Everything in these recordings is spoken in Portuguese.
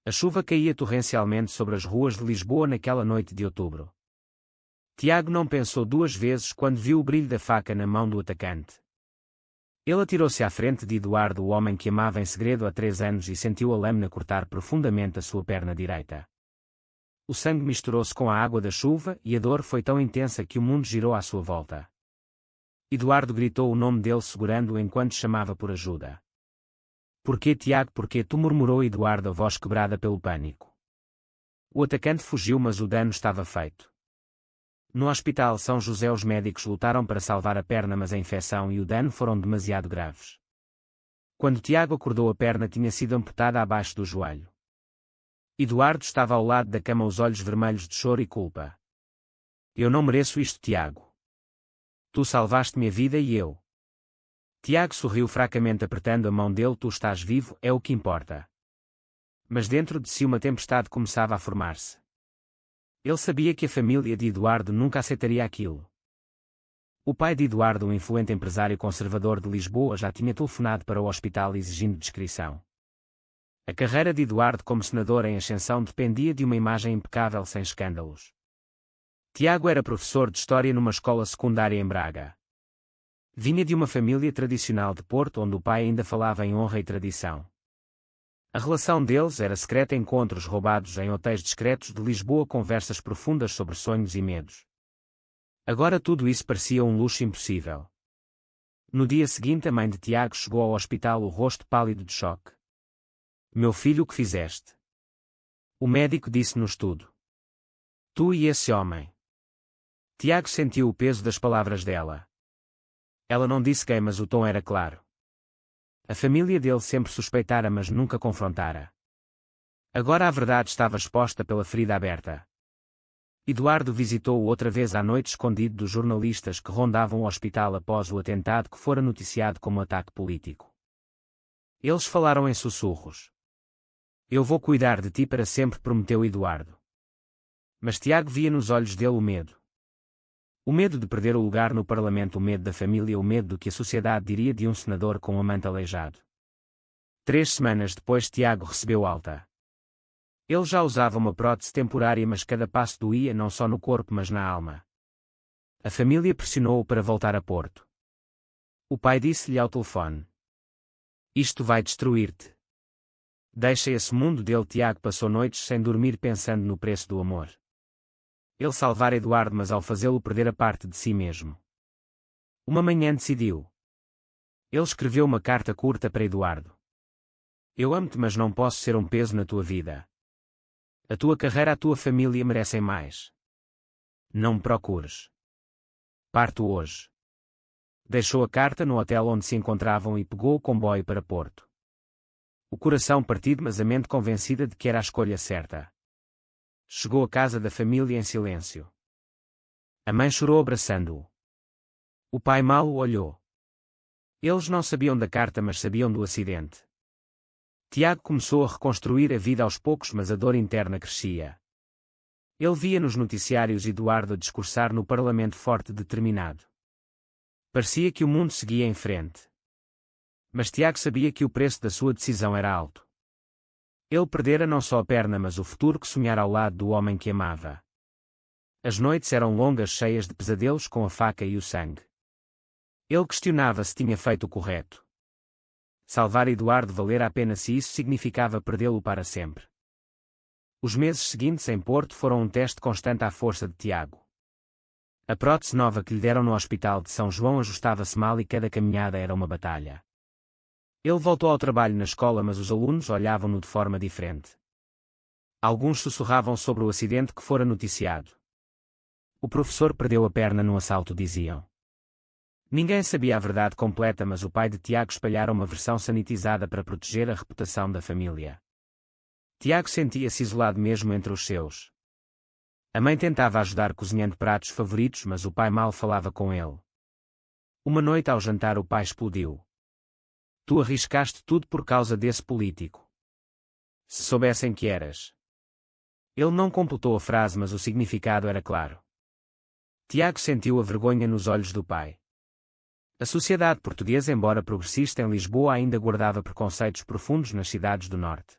A chuva caía torrencialmente sobre as ruas de Lisboa naquela noite de outubro. Tiago não pensou duas vezes quando viu o brilho da faca na mão do atacante. Ele atirou-se à frente de Eduardo, o homem que amava em segredo há 3 anos, e sentiu a lâmina cortar profundamente a sua perna direita. O sangue misturou-se com a água da chuva e a dor foi tão intensa que o mundo girou à sua volta. Eduardo gritou o nome dele segurando-o enquanto chamava por ajuda. "Porquê, Tiago, porquê tu?", murmurou Eduardo, a voz quebrada pelo pânico. O atacante fugiu, mas o dano estava feito. No Hospital São José os médicos lutaram para salvar a perna, mas a infecção e o dano foram demasiado graves. Quando Tiago acordou, a perna tinha sido amputada abaixo do joelho. Eduardo estava ao lado da cama, os olhos vermelhos de choro e culpa. "Eu não mereço isto, Tiago. Tu salvaste-me a vida e eu." Tiago sorriu fracamente, apertando a mão dele. "Tu estás vivo, é o que importa." Mas dentro de si uma tempestade começava a formar-se. Ele sabia que a família de Eduardo nunca aceitaria aquilo. O pai de Eduardo, um influente empresário conservador de Lisboa, já tinha telefonado para o hospital exigindo descrição. A carreira de Eduardo como senador em ascensão dependia de uma imagem impecável, sem escândalos. Tiago era professor de História numa escola secundária em Braga. Vinha de uma família tradicional de Porto, onde o pai ainda falava em honra e tradição. A relação deles era secreta: encontros roubados em hotéis discretos de Lisboa, conversas profundas sobre sonhos e medos. Agora tudo isso parecia um luxo impossível. No dia seguinte a mãe de Tiago chegou ao hospital, o rosto pálido de choque. "Meu filho, o que fizeste?" "O médico disse-nos tudo. Tu e esse homem." Tiago sentiu o peso das palavras dela. Ela não disse quem, mas o tom era claro. A família dele sempre suspeitara, mas nunca confrontara. Agora a verdade estava exposta pela ferida aberta. Eduardo visitou-o outra vez à noite, escondido dos jornalistas que rondavam o hospital após o atentado que fora noticiado como ataque político. Eles falaram em sussurros. "Eu vou cuidar de ti para sempre", prometeu Eduardo. Mas Tiago via nos olhos dele o medo. O medo de perder o lugar no Parlamento, o medo da família, o medo do que a sociedade diria de um senador com um amante aleijado. 3 semanas depois Tiago recebeu alta. Ele já usava uma prótese temporária, mas cada passo doía, não só no corpo mas na alma. A família pressionou-o para voltar a Porto. O pai disse-lhe ao telefone: "Isto vai destruir-te. Deixa esse mundo dele." Tiago passou noites sem dormir pensando no preço do amor. Ele salvara Eduardo, mas ao fazê-lo perder a parte de si mesmo. Uma manhã decidiu. Ele escreveu uma carta curta para Eduardo. "Eu amo-te, mas não posso ser um peso na tua vida. A tua carreira, a tua família merecem mais. Não me procures. Parto hoje." Deixou a carta no hotel onde se encontravam e pegou o comboio para Porto. O coração partido, mas a mente convencida de que era a escolha certa. Chegou à casa da família em silêncio. A mãe chorou abraçando-o. O pai mal o olhou. Eles não sabiam da carta, mas sabiam do acidente. Tiago começou a reconstruir a vida aos poucos, mas a dor interna crescia. Ele via nos noticiários Eduardo a discursar no Parlamento forte, determinado. Parecia que o mundo seguia em frente. Mas Tiago sabia que o preço da sua decisão era alto. Ele perdera não só a perna, mas o futuro que sonhara ao lado do homem que amava. As noites eram longas, cheias de pesadelos com a faca e o sangue. Ele questionava se tinha feito o correto. Salvar Eduardo valera a pena se isso significava perdê-lo para sempre. Os meses seguintes em Porto foram um teste constante à força de Tiago. A prótese nova que lhe deram no Hospital de São João ajustava-se mal e cada caminhada era uma batalha. Ele voltou ao trabalho na escola, mas os alunos olhavam-no de forma diferente. Alguns sussurravam sobre o acidente que fora noticiado. "O professor perdeu a perna num assalto", diziam. Ninguém sabia a verdade completa, mas o pai de Tiago espalhara uma versão sanitizada para proteger a reputação da família. Tiago sentia-se isolado mesmo entre os seus. A mãe tentava ajudar cozinhando pratos favoritos, mas o pai mal falava com ele. Uma noite ao jantar o pai explodiu. "Tu arriscaste tudo por causa desse político. Se soubessem que eras." Ele não completou a frase, mas o significado era claro. Tiago sentiu a vergonha nos olhos do pai. A sociedade portuguesa, embora progressista em Lisboa, ainda guardava preconceitos profundos nas cidades do Norte.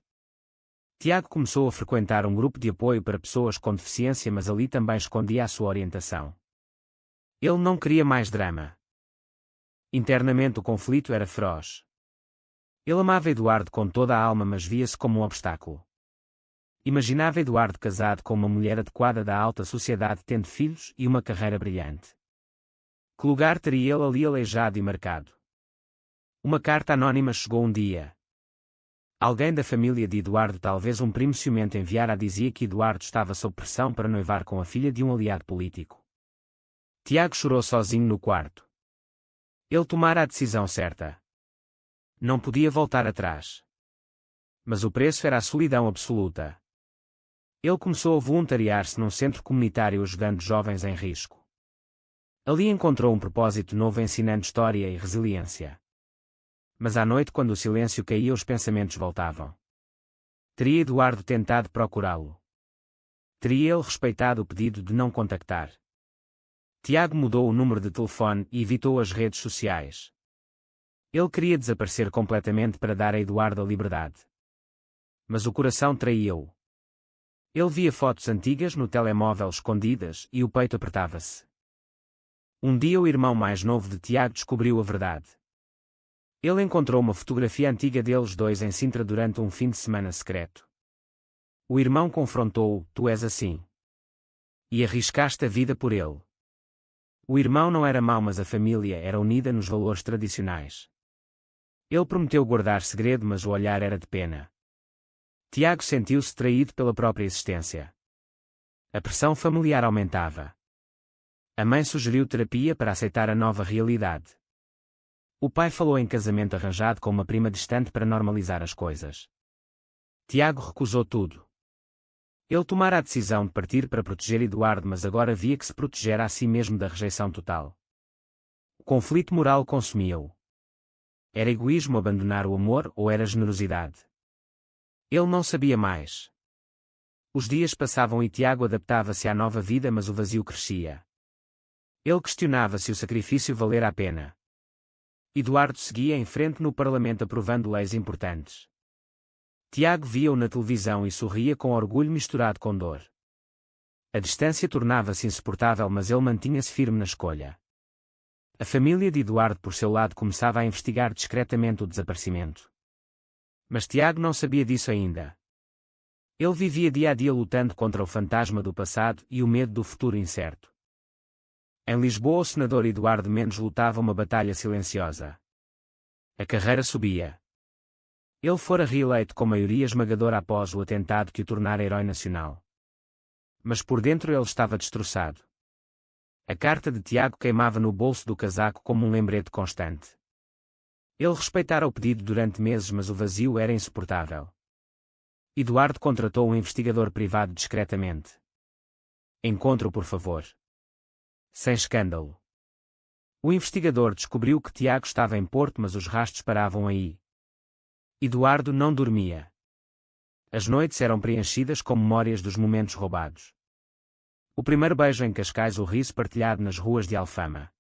Tiago começou a frequentar um grupo de apoio para pessoas com deficiência, mas ali também escondia a sua orientação. Ele não queria mais drama. Internamente o conflito era feroz. Ele amava Eduardo com toda a alma, mas via-se como um obstáculo. Imaginava Eduardo casado com uma mulher adequada da alta sociedade, tendo filhos e uma carreira brilhante. Que lugar teria ele ali aleijado e marcado? Uma carta anônima chegou um dia. Alguém da família de Eduardo, talvez um primo ciumento, enviara, dizia que Eduardo estava sob pressão para noivar com a filha de um aliado político. Tiago chorou sozinho no quarto. Ele tomara a decisão certa. Não podia voltar atrás. Mas o preço era a solidão absoluta. Ele começou a voluntariar-se num centro comunitário ajudando jovens em risco. Ali encontrou um propósito novo, ensinando história e resiliência. Mas à noite, quando o silêncio caía, os pensamentos voltavam. Teria Eduardo tentado procurá-lo? Teria ele respeitado o pedido de não contactar? Tiago mudou o número de telefone e evitou as redes sociais. Ele queria desaparecer completamente para dar a Eduardo a liberdade. Mas o coração traía-o. Ele via fotos antigas no telemóvel escondidas e o peito apertava-se. Um dia o irmão mais novo de Tiago descobriu a verdade. Ele encontrou uma fotografia antiga deles dois em Sintra durante um fim de semana secreto. O irmão confrontou-o: "Tu és assim. E arriscaste a vida por ele." O irmão não era mau, mas a família era unida nos valores tradicionais. Ele prometeu guardar segredo, mas o olhar era de pena. Tiago sentiu-se traído pela própria existência. A pressão familiar aumentava. A mãe sugeriu terapia para aceitar a nova realidade. O pai falou em casamento arranjado com uma prima distante para normalizar as coisas. Tiago recusou tudo. Ele tomara a decisão de partir para proteger Eduardo, mas agora via que se protegera a si mesmo da rejeição total. O conflito moral consumia-o. Era egoísmo abandonar o amor ou era generosidade? Ele não sabia mais. Os dias passavam e Tiago adaptava-se à nova vida, mas o vazio crescia. Ele questionava se o sacrifício valera a pena. Eduardo seguia em frente no Parlamento aprovando leis importantes. Tiago via-o na televisão e sorria com orgulho misturado com dor. A distância tornava-se insuportável, mas ele mantinha-se firme na escolha. A família de Eduardo, por seu lado, começava a investigar discretamente o desaparecimento. Mas Tiago não sabia disso ainda. Ele vivia dia a dia lutando contra o fantasma do passado e o medo do futuro incerto. Em Lisboa, o senador Eduardo Mendes lutava uma batalha silenciosa. A carreira subia. Ele fora reeleito com maioria esmagadora após o atentado que o tornara herói nacional. Mas por dentro ele estava destroçado. A carta de Tiago queimava no bolso do casaco como um lembrete constante. Ele respeitara o pedido durante meses, mas o vazio era insuportável. Eduardo contratou um investigador privado discretamente. "Encontre-o, por favor." Sem escândalo. O investigador descobriu que Tiago estava em Porto, mas os rastros paravam aí. Eduardo não dormia. As noites eram preenchidas com memórias dos momentos roubados. O primeiro beijo em Cascais, o riso partilhado nas ruas de Alfama.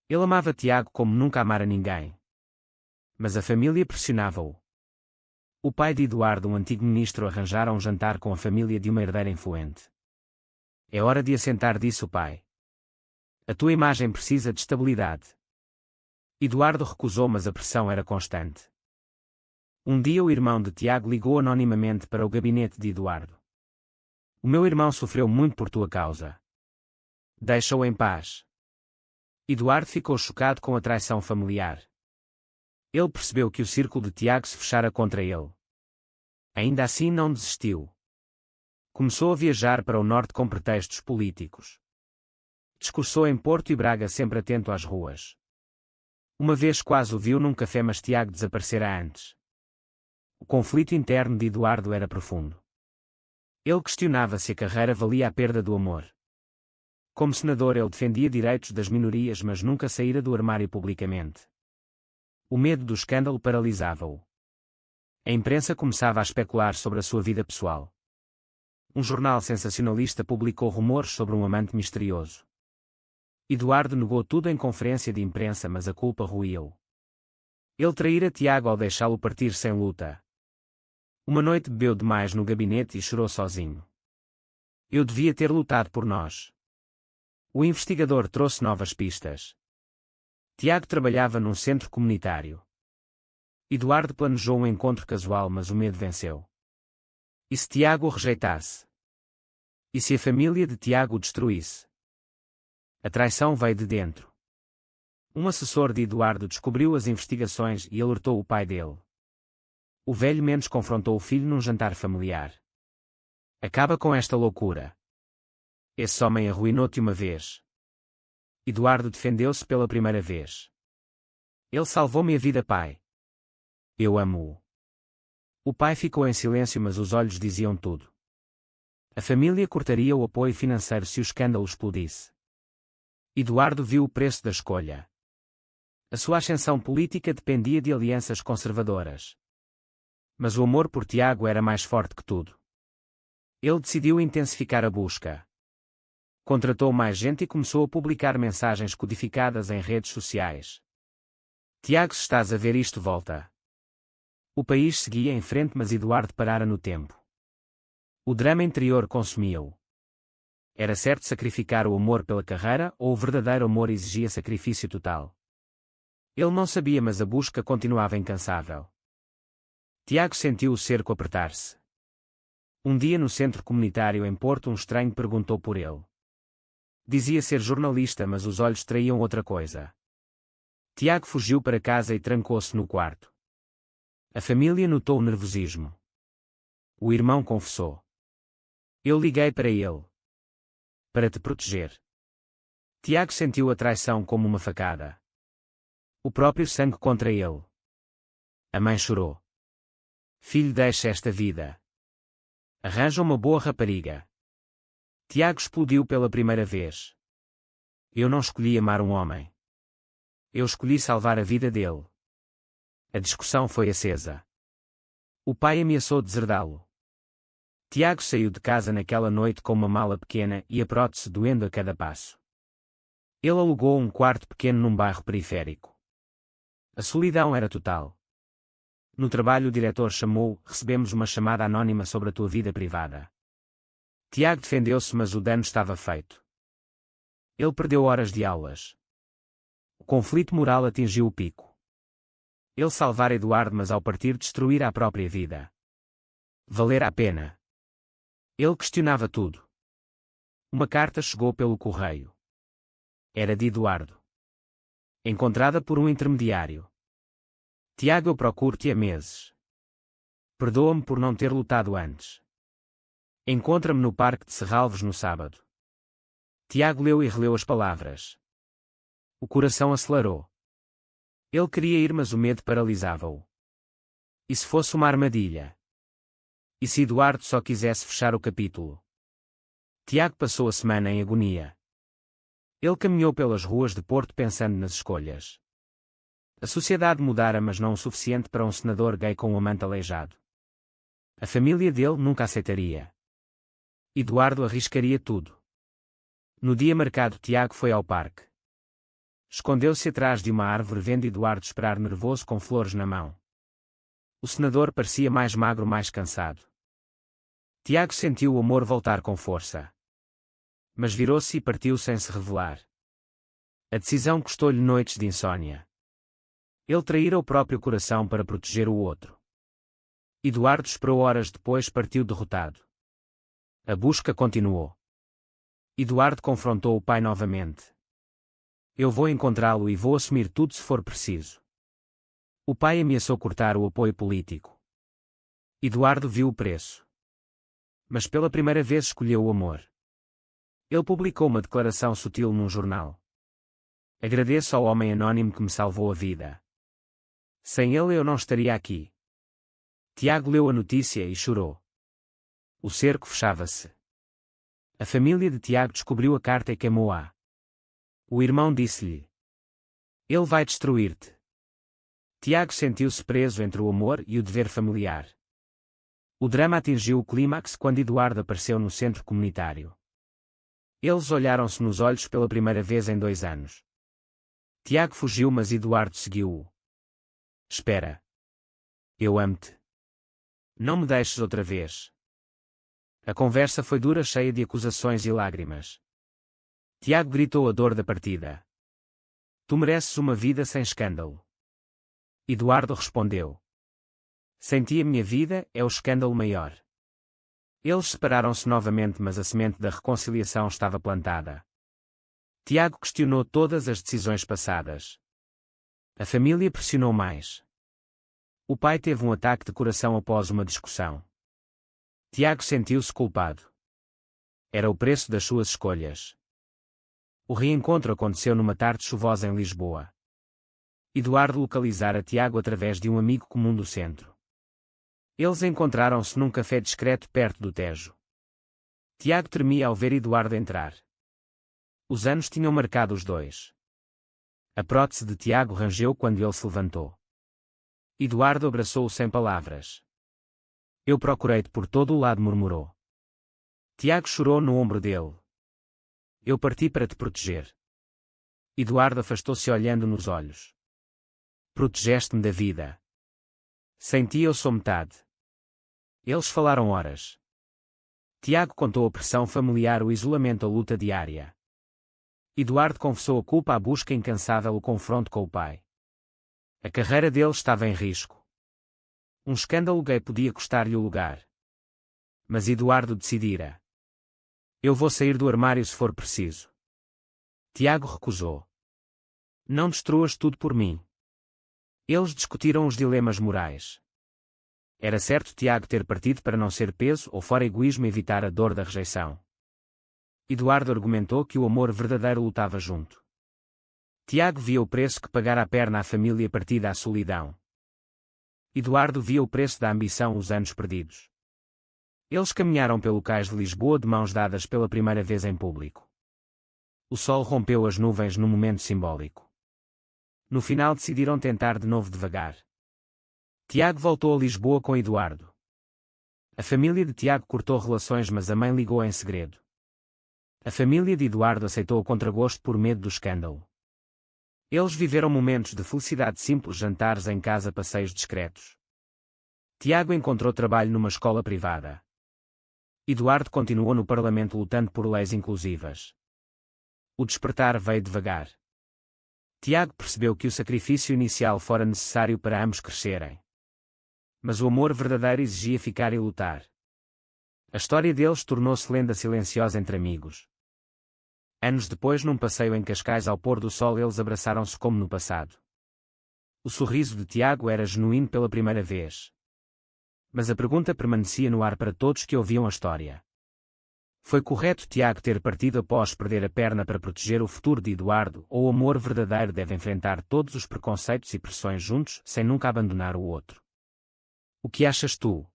Ele amava Tiago como nunca amara ninguém. Mas a família pressionava-o. O pai de Eduardo, um antigo ministro, arranjara um jantar com a família de uma herdeira influente. "É hora de assentar", disse o pai. "A tua imagem precisa de estabilidade." Eduardo recusou, mas a pressão era constante. Um dia o irmão de Tiago ligou anonimamente para o gabinete de Eduardo. "O meu irmão sofreu muito por tua causa. Deixa-o em paz." Eduardo ficou chocado com a traição familiar. Ele percebeu que o círculo de Tiago se fechara contra ele. Ainda assim não desistiu. Começou a viajar para o norte com pretextos políticos. Discursou em Porto e Braga, sempre atento às ruas. Uma vez quase o viu num café, mas Tiago desaparecera antes. O conflito interno de Eduardo era profundo. Ele questionava se a carreira valia a perda do amor. Como senador, ele defendia direitos das minorias, mas nunca saíra do armário publicamente. O medo do escândalo paralisava-o. A imprensa começava a especular sobre a sua vida pessoal. Um jornal sensacionalista publicou rumores sobre um amante misterioso. Eduardo negou tudo em conferência de imprensa, mas a culpa roía-o. Ele traíra Tiago ao deixá-lo partir sem luta. Uma noite bebeu demais no gabinete e chorou sozinho. Eu devia ter lutado por nós. O investigador trouxe novas pistas. Tiago trabalhava num centro comunitário. Eduardo planejou um encontro casual, mas o medo venceu. E se Tiago o rejeitasse? E se a família de Tiago o destruísse? A traição veio de dentro. Um assessor de Eduardo descobriu as investigações e alertou o pai dele. O velho Mendes confrontou o filho num jantar familiar. Acaba com esta loucura. Esse homem arruinou-te uma vez. Eduardo defendeu-se pela primeira vez. Ele salvou-me a vida, pai. Eu amo-o. O pai ficou em silêncio, mas os olhos diziam tudo. A família cortaria o apoio financeiro se o escândalo explodisse. Eduardo viu o preço da escolha. A sua ascensão política dependia de alianças conservadoras. Mas o amor por Tiago era mais forte que tudo. Ele decidiu intensificar a busca. Contratou mais gente e começou a publicar mensagens codificadas em redes sociais. Tiago, se estás a ver isto, volta. O país seguia em frente, mas Eduardo parara no tempo. O drama interior consumia-o. Era certo sacrificar o amor pela carreira ou o verdadeiro amor exigia sacrifício total? Ele não sabia, mas a busca continuava incansável. Tiago sentiu o cerco apertar-se. Um dia no centro comunitário em Porto, um estranho perguntou por ele. Dizia ser jornalista, mas os olhos traíam outra coisa. Tiago fugiu para casa e trancou-se no quarto. A família notou o nervosismo. O irmão confessou. Eu liguei para ele. Para te proteger. Tiago sentiu a traição como uma facada. O próprio sangue contra ele. A mãe chorou. Filho, deixa esta vida. Arranja uma boa rapariga. Tiago explodiu pela primeira vez. Eu não escolhi amar um homem. Eu escolhi salvar a vida dele. A discussão foi acesa. O pai ameaçou deserdá-lo. Tiago saiu de casa naquela noite com uma mala pequena e a prótese doendo a cada passo. Ele alugou um quarto pequeno num bairro periférico. A solidão era total. No trabalho, o diretor chamou: recebemos uma chamada anónima sobre a tua vida privada. Tiago defendeu-se, mas o dano estava feito. Ele perdeu horas de aulas. O conflito moral atingiu o pico. Ele salvara Eduardo, mas ao partir destruíra a própria vida. Valer a pena? Ele questionava tudo. Uma carta chegou pelo correio. Era de Eduardo. Encontrada por um intermediário. Tiago, eu procuro-te há meses. Perdoa-me por não ter lutado antes. Encontra-me no Parque de Serralves no sábado. Tiago leu e releu as palavras. O coração acelerou. Ele queria ir, mas o medo paralisava-o. E se fosse uma armadilha? E se Eduardo só quisesse fechar o capítulo? Tiago passou a semana em agonia. Ele caminhou pelas ruas de Porto pensando nas escolhas. A sociedade mudara, mas não o suficiente para um senador gay com um amante aleijado. A família dele nunca aceitaria. Eduardo arriscaria tudo. No dia marcado, Tiago foi ao parque. Escondeu-se atrás de uma árvore, vendo Eduardo esperar nervoso com flores na mão. O senador parecia mais magro, mais cansado. Tiago sentiu o amor voltar com força. Mas virou-se e partiu sem se revelar. A decisão custou-lhe noites de insônia. Ele traíra o próprio coração para proteger o outro. Eduardo esperou horas depois, partiu derrotado. A busca continuou. Eduardo confrontou o pai novamente. Eu vou encontrá-lo e vou assumir tudo se for preciso. O pai ameaçou cortar o apoio político. Eduardo viu o preço. Mas pela primeira vez escolheu o amor. Ele publicou uma declaração sutil num jornal. Agradeço ao homem anónimo que me salvou a vida. Sem ele eu não estaria aqui. Tiago leu a notícia e chorou. O cerco fechava-se. A família de Tiago descobriu a carta e queimou-a. O irmão disse-lhe: ele vai destruir-te. Tiago sentiu-se preso entre o amor e o dever familiar. O drama atingiu o clímax quando Eduardo apareceu no centro comunitário. Eles olharam-se nos olhos pela primeira vez em 2 anos. Tiago fugiu, mas Eduardo seguiu-o. Espera. Eu amo-te. Não me deixes outra vez. A conversa foi dura, cheia de acusações e lágrimas. Tiago gritou a dor da partida. Tu mereces uma vida sem escândalo. Eduardo respondeu. Sem ti a minha vida é o escândalo maior. Eles separaram-se novamente, mas a semente da reconciliação estava plantada. Tiago questionou todas as decisões passadas. A família pressionou mais. O pai teve um ataque de coração após uma discussão. Tiago sentiu-se culpado. Era o preço das suas escolhas. O reencontro aconteceu numa tarde chuvosa em Lisboa. Eduardo localizara Tiago através de um amigo comum do centro. Eles encontraram-se num café discreto perto do Tejo. Tiago tremia ao ver Eduardo entrar. Os anos tinham marcado os dois. A prótese de Tiago rangeu quando ele se levantou. Eduardo abraçou-o sem palavras. Eu procurei-te por todo o lado, murmurou. Tiago chorou no ombro dele. Eu parti para te proteger. Eduardo afastou-se olhando nos olhos. Protegeste-me da vida. Sem ti eu sou metade. Eles falaram horas. Tiago contou a pressão familiar, o isolamento, a luta diária. Eduardo confessou a culpa, a busca incansável, o confronto com o pai. A carreira dele estava em risco. Um escândalo gay podia custar-lhe o lugar. Mas Eduardo decidira. Eu vou sair do armário se for preciso. Tiago recusou. Não destruas tudo por mim. Eles discutiram os dilemas morais. Era certo Tiago ter partido para não ser peso ou fora egoísmo, evitar a dor da rejeição. Eduardo argumentou que o amor verdadeiro lutava junto. Tiago via o preço que pagara a perna à família partida à solidão. Eduardo via o preço da ambição, os anos perdidos. Eles caminharam pelo cais de Lisboa de mãos dadas pela primeira vez em público. O sol rompeu as nuvens num momento simbólico. No final decidiram tentar de novo devagar. Tiago voltou a Lisboa com Eduardo. A família de Tiago cortou relações, mas a mãe ligou em segredo. A família de Eduardo aceitou o contragosto por medo do escândalo. Eles viveram momentos de felicidade simples, jantares em casa, passeios discretos. Tiago encontrou trabalho numa escola privada. Eduardo continuou no Parlamento lutando por leis inclusivas. O despertar veio devagar. Tiago percebeu que o sacrifício inicial fora necessário para ambos crescerem. Mas o amor verdadeiro exigia ficar e lutar. A história deles tornou-se lenda silenciosa entre amigos. Anos depois, num passeio em Cascais ao pôr do sol, eles abraçaram-se como no passado. O sorriso de Tiago era genuíno pela primeira vez. Mas a pergunta permanecia no ar para todos que ouviam a história. Foi correto Tiago ter partido após perder a perna para proteger o futuro de Eduardo, ou o amor verdadeiro deve enfrentar todos os preconceitos e pressões juntos, sem nunca abandonar o outro? O que achas tu?